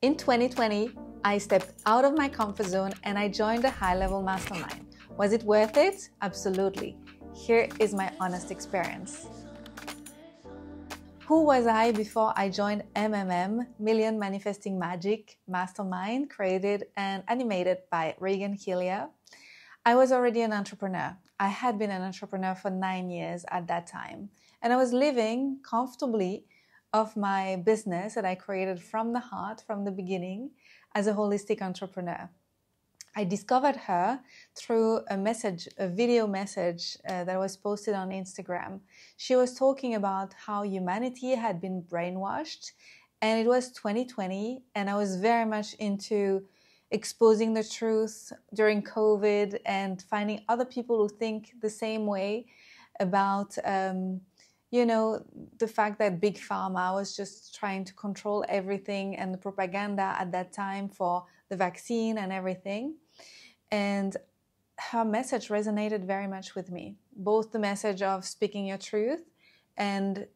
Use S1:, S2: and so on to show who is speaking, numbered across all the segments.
S1: In 2020, I stepped out of my comfort zone and I joined a high-level mastermind. Was it worth it? Absolutely. Here is my honest experience. Who was I before I joined MMM, Million Manifesting Magic Mastermind, created and animated by Regan Hillyer? I was already an entrepreneur. I had been an entrepreneur for 9 years at that time, and I was living comfortably of my business that I created from the heart, from the beginning, as a holistic entrepreneur. I discovered her through a video message that was posted on Instagram. She was talking about how humanity had been brainwashed, and it was 2020, and I was very much into exposing the truth during COVID and finding other people who think the same way about the fact that Big Pharma was just trying to control everything and the propaganda at that time for the vaccine and everything. And her message resonated very much with me, both the message of speaking your truth and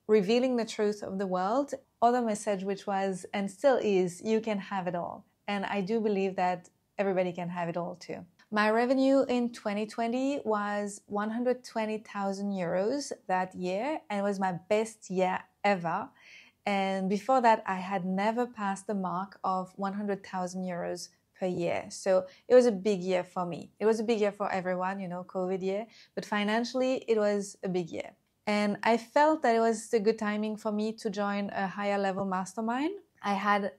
S1: revealing the truth of the world, or the message which was and still is, you can have it all. And I do believe that everybody can have it all too. My revenue in 2020 was 120,000 euros that year, and it was my best year ever. And before that, I had never passed the mark of 100,000 euros per year. So it was a big year for me. It was a big year for everyone, COVID year, but financially it was a big year. And I felt that it was a good timing for me to join a higher level mastermind. I had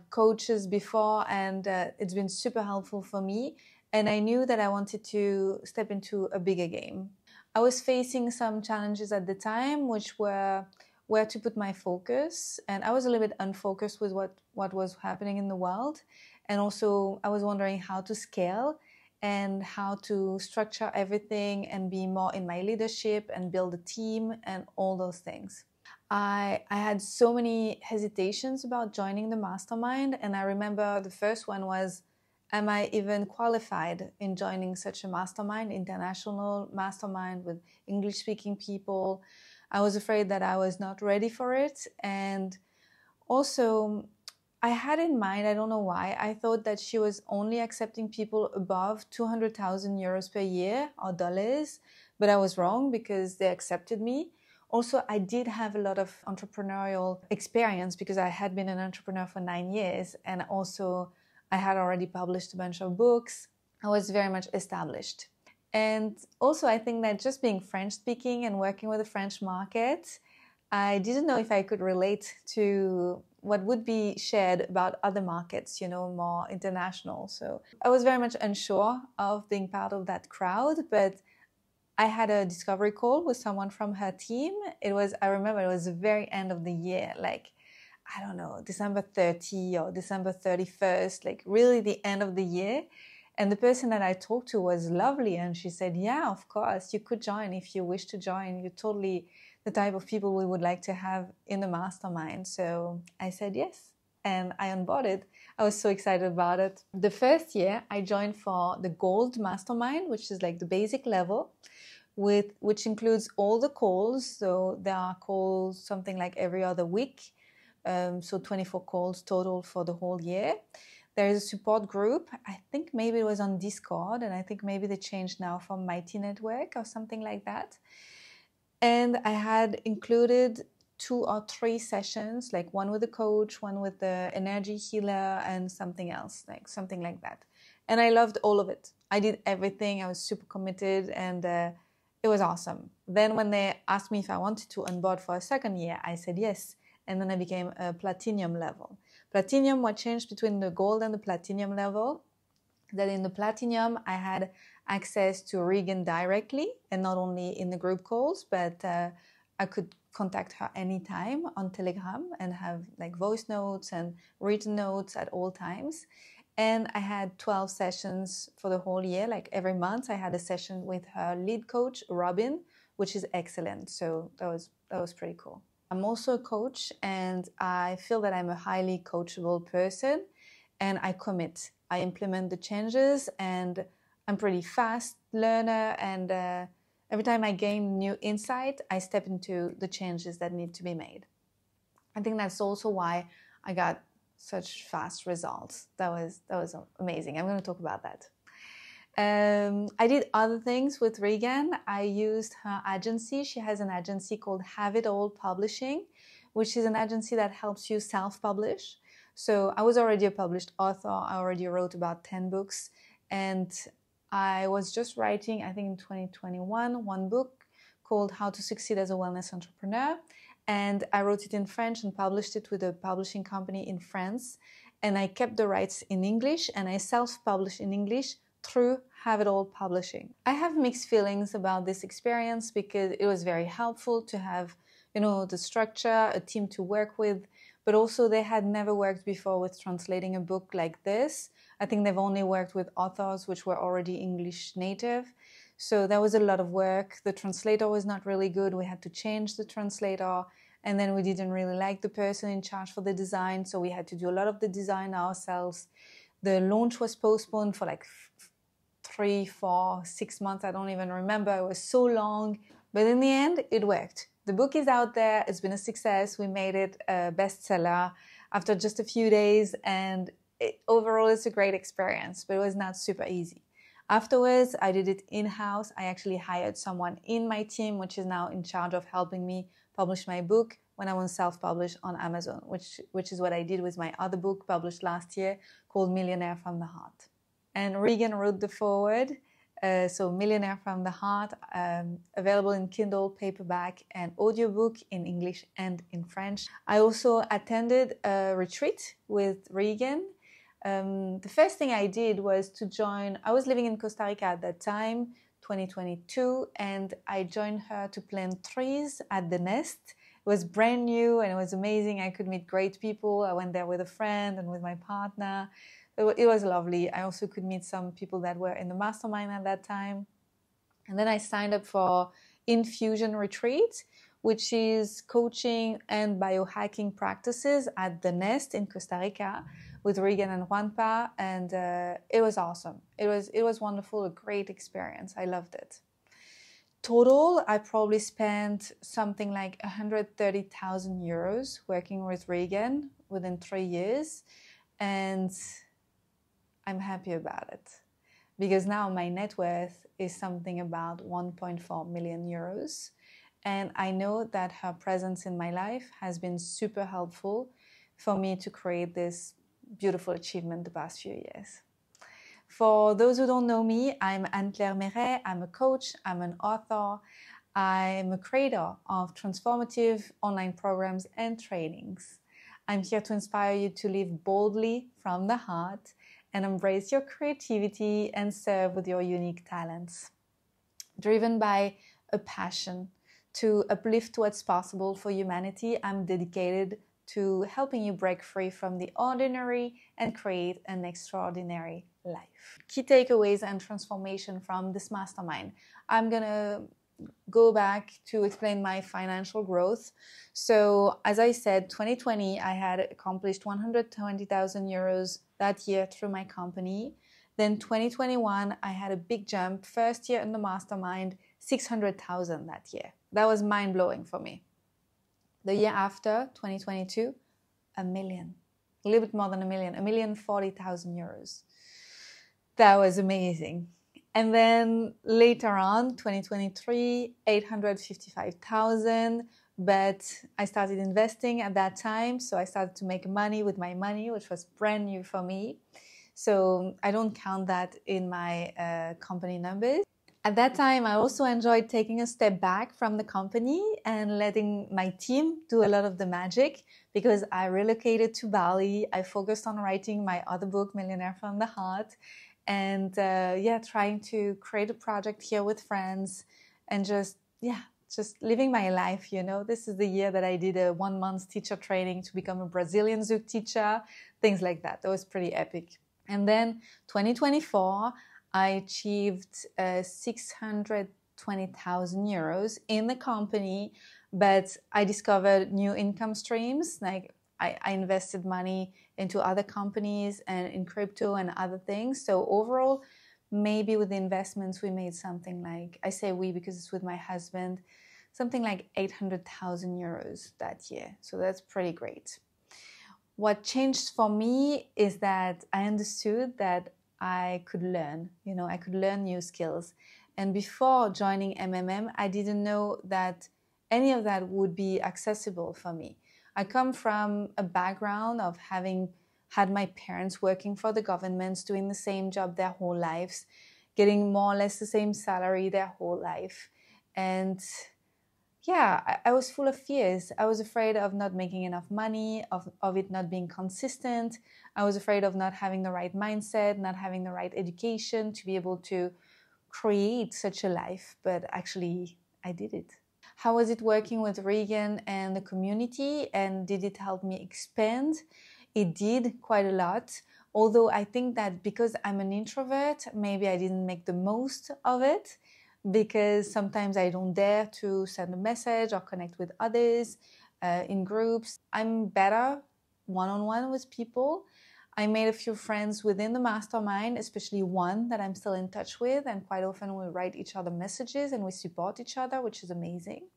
S1: coaches before, and it's been super helpful for me. And I knew that I wanted to step into a bigger game. I was facing some challenges at the time, which were where to put my focus. And I was a little bit unfocused with what was happening in the world. And also I was wondering how to scale and how to structure everything and be more in my leadership and build a team and all those things. I had so many hesitations about joining the mastermind. And I remember the first one was, am I even qualified in joining such a mastermind, international mastermind with English-speaking people? I was afraid that I was not ready for it. And also, I had in mind, I don't know why, I thought that she was only accepting people above 200,000 euros per year or dollars, but I was wrong because they accepted me. Also, I did have a lot of entrepreneurial experience because I had been an entrepreneur for 9 years, and also I had already published a bunch of books. I was very much established. And also I think that just being French speaking and working with the French market, I didn't know if I could relate to what would be shared about other markets, more international. So I was very much unsure of being part of that crowd, but I had a discovery call with someone from her team. I remember it was the very end of the year, I don't know, December 30 or December 31st, really the end of the year. And the person that I talked to was lovely. And she said, yeah, of course, you could join if you wish to join. You're totally the type of people we would like to have in the mastermind. So I said yes. And I onboarded. I was so excited about it. The first year I joined for the gold mastermind, which is the basic level, which includes all the calls. So there are calls something like every other week. So 24 calls total for the whole year. There is a support group. I think maybe it was on Discord, and I think maybe they changed now from Mighty Network or something like that. And I had included 2 or 3 sessions, one with the coach, one with the energy healer, and something else, something like that. And I loved all of it. I did everything. I was super committed, and it was awesome. Then when they asked me if I wanted to onboard for a second year, I said yes. And then I became a platinum level. Platinum, what changed between the gold and the platinum level, that in the platinum, I had access to Regan directly, and not only in the group calls, but I could contact her anytime on Telegram and have voice notes and written notes at all times. And I had 12 sessions for the whole year. Every month, I had a session with her lead coach, Robin, which is excellent. So that was pretty cool. I'm also a coach, and I feel that I'm a highly coachable person, and I commit. I implement the changes, and I'm pretty fast learner, and every time I gain new insight, I step into the changes that need to be made. I think that's also why I got such fast results. That was amazing. I'm going to talk about that. I did other things with Regan. I used her agency. She has an agency called Have It All Publishing, which is an agency that helps you self-publish. So I was already a published author. I already wrote about 10 books. And I was just writing, I think in 2021, one book called How to Succeed as a Wellness Entrepreneur. And I wrote it in French and published it with a publishing company in France. And I kept the rights in English and I self-published in English through Have It All Publishing. I have mixed feelings about this experience because it was very helpful to have, the structure, a team to work with, but also they had never worked before with translating a book like this. I think they've only worked with authors which were already English native. So that was a lot of work. The translator was not really good. We had to change the translator. And then we didn't really like the person in charge for the design. So we had to do a lot of the design ourselves. The launch was postponed for like 3, 4, 6 months. I don't even remember. It was so long. But in the end, it worked. The book is out there. It's been a success. We made it a bestseller after just a few days. And overall, it's a great experience. But it was not super easy. Afterwards, I did it in-house. I actually hired someone in my team, which is now in charge of helping me publish my book when I want to self-publish on Amazon, which is what I did with my other book published last year called Millionaire from the Heart. And Regan wrote the foreword, so Millionaire from the Heart, available in Kindle, paperback, and audiobook in English and in French. I also attended a retreat with Regan. The first thing I did was to join, I was living in Costa Rica at that time, 2022, and I joined her to plant trees at the nest. It was brand new and it was amazing. I could meet great people. I went there with a friend and with my partner. It was lovely. I also could meet some people that were in the Mastermind at that time. And then I signed up for Infusion Retreat, which is coaching and biohacking practices at the Nest in Costa Rica with Regan and Juanpa. And it was awesome. It was wonderful, a great experience. I loved it. Total, I probably spent something like 130,000 euros working with Regan within 3 years. And I'm happy about it because now my net worth is something about 1.4 million euros. And I know that her presence in my life has been super helpful for me to create this beautiful achievement the past few years. For those who don't know me, I'm Anne-Claire Méret. I'm a coach, I'm an author, I'm a creator of transformative online programs and trainings. I'm here to inspire you to live boldly from the heart and embrace your creativity and serve with your unique talents. Driven by a passion to uplift what's possible for humanity, I'm dedicated to helping you break free from the ordinary and create an extraordinary life. Key takeaways and transformation from this mastermind. I'm gonna go back to explain my financial growth. So as I said, 2020, I had accomplished 120,000 euros that year through my company. Then 2021, I had a big jump. First year in the mastermind, 600,000 that year. That was mind-blowing for me. The year after, 2022, a million. A little bit more than a million. 1,040,000 euros. That was amazing. And then later on, 2023, 855,000. But I started investing at that time. So I started to make money with my money, which was brand new for me. So I don't count that in my company numbers. At that time, I also enjoyed taking a step back from the company and letting my team do a lot of the magic because I relocated to Bali. I focused on writing my other book, Millionaire from the Heart. And trying to create a project here with friends and just living my life, This is the year that I did a 1-month teacher training to become a Brazilian Zouk teacher, things like that. That was pretty epic. And then 2024, I achieved 620,000 euros in the company, but I discovered new income streams. Like I invested money into other companies and in crypto and other things. So overall, maybe with the investments, we made something like, I say we because it's with my husband, something like 800,000 euros that year. So that's pretty great. What changed for me is that I understood that I could learn, I could learn new skills. And before joining MMM, I didn't know that any of that would be accessible for me. I come from a background of having had my parents working for the government, doing the same job their whole lives, getting more or less the same salary their whole life. And yeah, I was full of fears. I was afraid of not making enough money, of it not being consistent. I was afraid of not having the right mindset, not having the right education to be able to create such a life. But actually, I did it. How was it working with Regan and the community? And did it help me expand? It did quite a lot. Although I think that because I'm an introvert, maybe I didn't make the most of it, because sometimes I don't dare to send a message or connect with others in groups. I'm better one-on-one with people. I made a few friends within the mastermind, especially one that I'm still in touch with, and quite often we write each other messages and we support each other, which is amazing.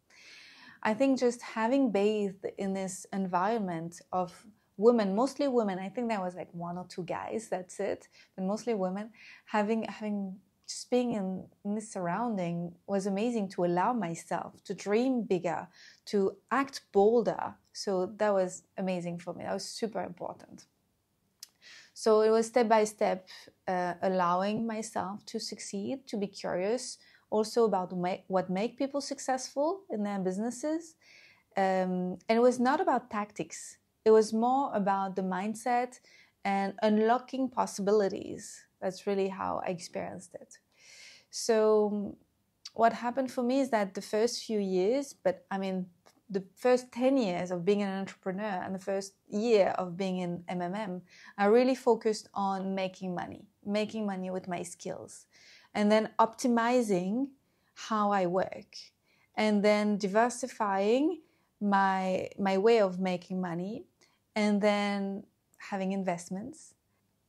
S1: I think just having bathed in this environment of women, mostly women, I think there was like one or two guys, that's it, but mostly women, having just being in this surrounding was amazing, to allow myself to dream bigger, to act bolder. So that was amazing for me. That was super important. So it was step by step, allowing myself to succeed, to be curious, also about what make people successful in their businesses. And it was not about tactics. It was more about the mindset and unlocking possibilities. That's really how I experienced it. So what happened for me is that the first few years, but I mean, the first 10 years of being an entrepreneur and the first year of being in MMM, I really focused on making money with my skills, and then optimizing how I work, and then diversifying my way of making money, and then having investments.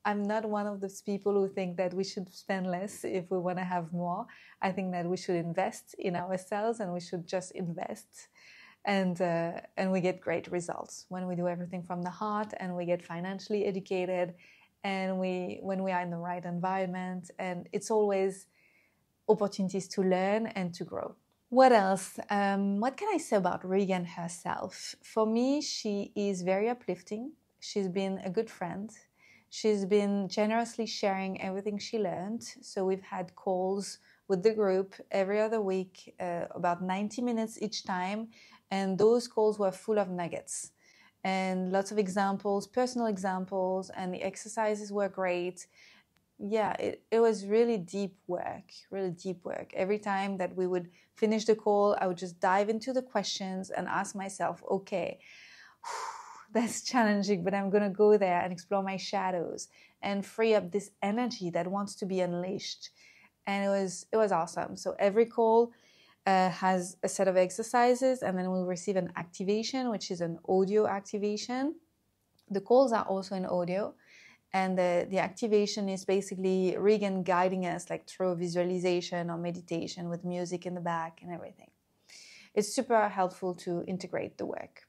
S1: I'm not one of those people who think that we should spend less if we want to have more. I think that we should invest in ourselves, and we should just invest. And we get great results when we do everything from the heart, and we get financially educated, and when we are in the right environment, and it's always opportunities to learn and to grow. What else? What can I say about Regan herself? For me, she is very uplifting. She's been a good friend. She's been generously sharing everything she learned. So we've had calls with the group every other week, about 90 minutes each time. And those calls were full of nuggets and lots of examples, personal examples, and the exercises were great. Yeah, it was really deep work. Every time that we would finish the call, I would just dive into the questions and ask myself, okay, that's challenging, but I'm going to go there and explore my shadows and free up this energy that wants to be unleashed. And it was awesome. So every call has a set of exercises, and then we'll receive an activation, which is an audio activation. The calls are also in audio, and the activation is basically Regan guiding us like through visualization or meditation with music in the back and everything. It's super helpful to integrate the work.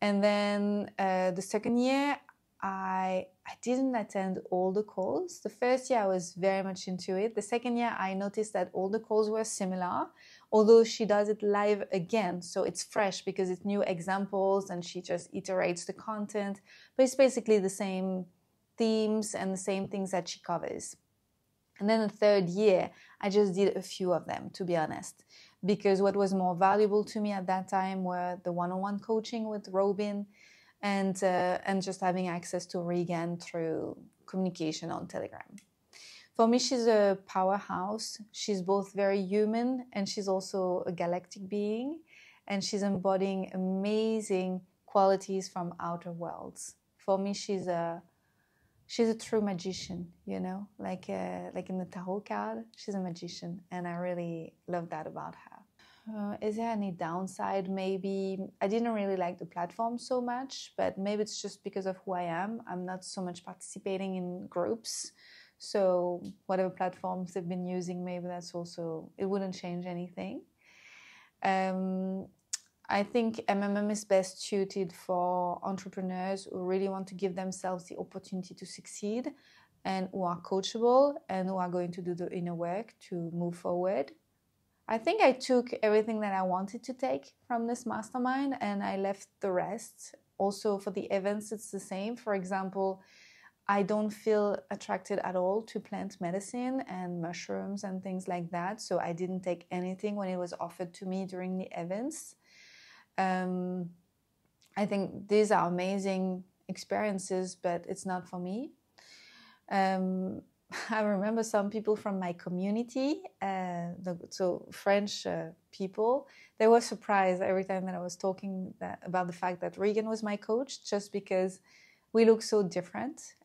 S1: And then the second year, I didn't attend all the calls. The first year I was very much into it. The second year I noticed that all the calls were similar, although she does it live again. So it's fresh because it's new examples and she just iterates the content. But it's basically the same themes and the same things that she covers. And then the third year, I just did a few of them, to be honest, because what was more valuable to me at that time were the one-on-one coaching with Robin, and just having access to Regan through communication on Telegram. For me, she's a powerhouse. She's both very human and she's also a galactic being, and she's embodying amazing qualities from outer worlds. For me, she's a true magician, you know, like in the tarot card, she's a magician, and I really love that about her. Is there any downside? Maybe I didn't really like the platform so much, but maybe it's just because of who I am. I'm not so much participating in groups. So whatever platforms they've been using, maybe that's also, it wouldn't change anything. I think MMM is best suited for entrepreneurs who really want to give themselves the opportunity to succeed and who are coachable and who are going to do the inner work to move forward. I think I took everything that I wanted to take from this mastermind and I left the rest. Also for the events, it's the same. For example, I don't feel attracted at all to plant medicine and mushrooms and things like that. So I didn't take anything when it was offered to me during the events. I think these are amazing experiences, but it's not for me. I remember some people from my community, so French people, they were surprised every time that I was talking about the fact that Regan was my coach, just because we look so different,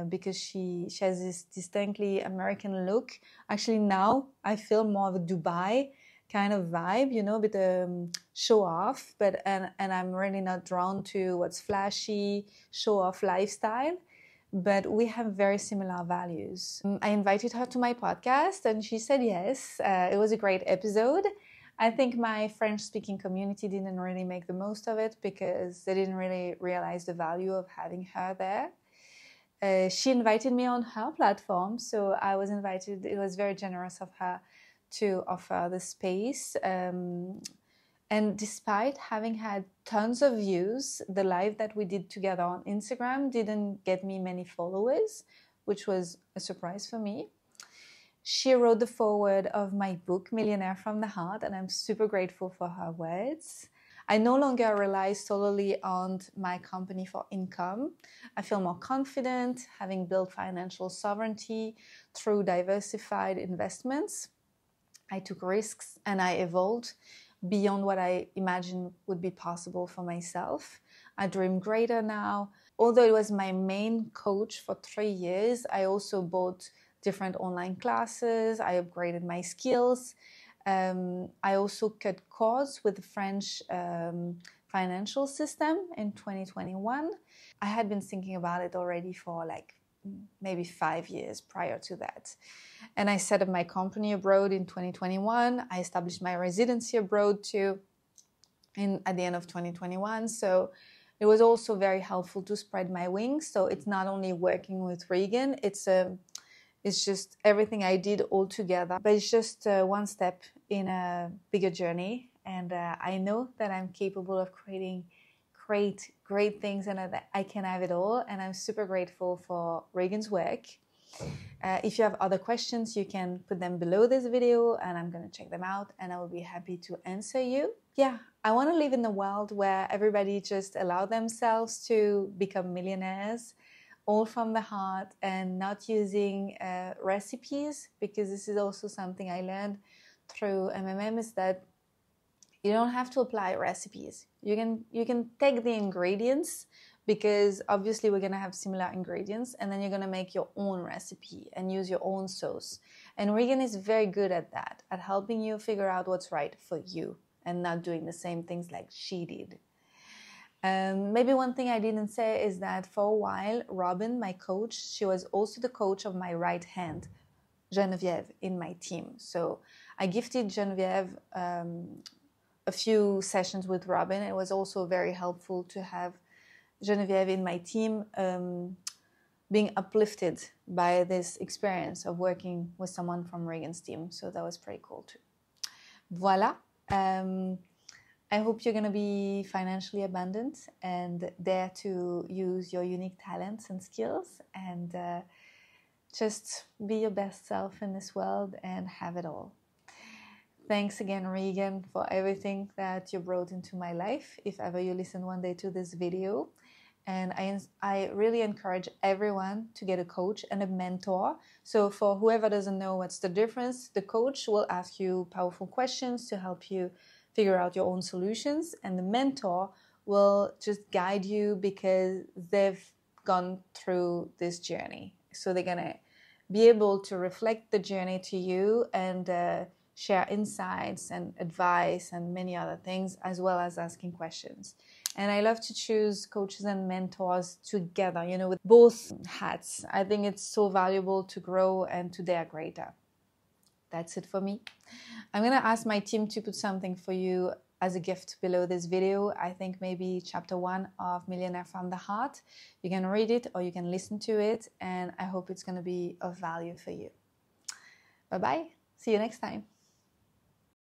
S1: because she has this distinctly American look. Actually, now I feel more of a Dubai kind of vibe, you know, with the show off, and I'm really not drawn to what's flashy, show off lifestyle. But we have very similar values. I invited her to my podcast and she said yes. It was a great episode. I think my French-speaking community didn't really make the most of it because they didn't really realize the value of having her there. She invited me on her platform, so I was invited. It was very generous of her to offer the space. And despite having had tons of views, the live that we did together on Instagram didn't get me many followers, which was a surprise for me. She wrote the foreword of my book, Millionaire from the Heart, and I'm super grateful for her words. I no longer rely solely on my company for income. I feel more confident, having built financial sovereignty through diversified investments. I took risks and I evolved beyond what I imagined would be possible for myself. I dream greater now. Although it was my main coach for 3 years, I also bought different online classes. I upgraded my skills. I also cut cords with the French financial system in 2021. I had been thinking about it already for like maybe 5 years prior to that. And I set up my company abroad in 2021. I established my residency abroad too at the end of 2021. So it was also very helpful to spread my wings. So it's not only working with Regan, it's just everything I did all together. But it's just one step in a bigger journey. And I know that I'm capable of creating great things and that I can have it all. And I'm super grateful for Regan's work. If you have other questions, you can put them below this video and I'm going to check them out and I will be happy to answer you. Yeah, I want to live in a world where everybody just allow themselves to become millionaires, all from the heart and not using recipes, because this is also something I learned through MMM, is that you don't have to apply recipes. You can take the ingredients, because obviously we're going to have similar ingredients, and then you're going to make your own recipe and use your own sauce. And Regan is very good at that, at helping you figure out what's right for you and not doing the same things like she did. Maybe one thing I didn't say is that for a while, Robin, my coach, she was also the coach of my right hand, Geneviève, in my team. So I gifted Geneviève a few sessions with Robin. It was also very helpful to have Geneviève in my team, being uplifted by this experience of working with someone from Regan's team. So that was pretty cool too. Voila. I hope you're going to be financially abundant and dare to use your unique talents and skills and just be your best self in this world and have it all. Thanks again, Regan, for everything that you brought into my life, if ever you listen one day to this video. And I really encourage everyone to get a coach and a mentor. So for whoever doesn't know what's the difference, the coach will ask you powerful questions to help you figure out your own solutions. And the mentor will just guide you because they've gone through this journey. So they're going to be able to reflect the journey to you and share insights and advice and many other things, as well as asking questions. And I love to choose coaches and mentors together, you know, with both hats. I think it's so valuable to grow and to dare greater. That's it for me. I'm going to ask my team to put something for you as a gift below this video. I think maybe chapter 1 of Millionaire from the Heart. You can read it or you can listen to it, and I hope it's going to be of value for you. Bye-bye. See you next time.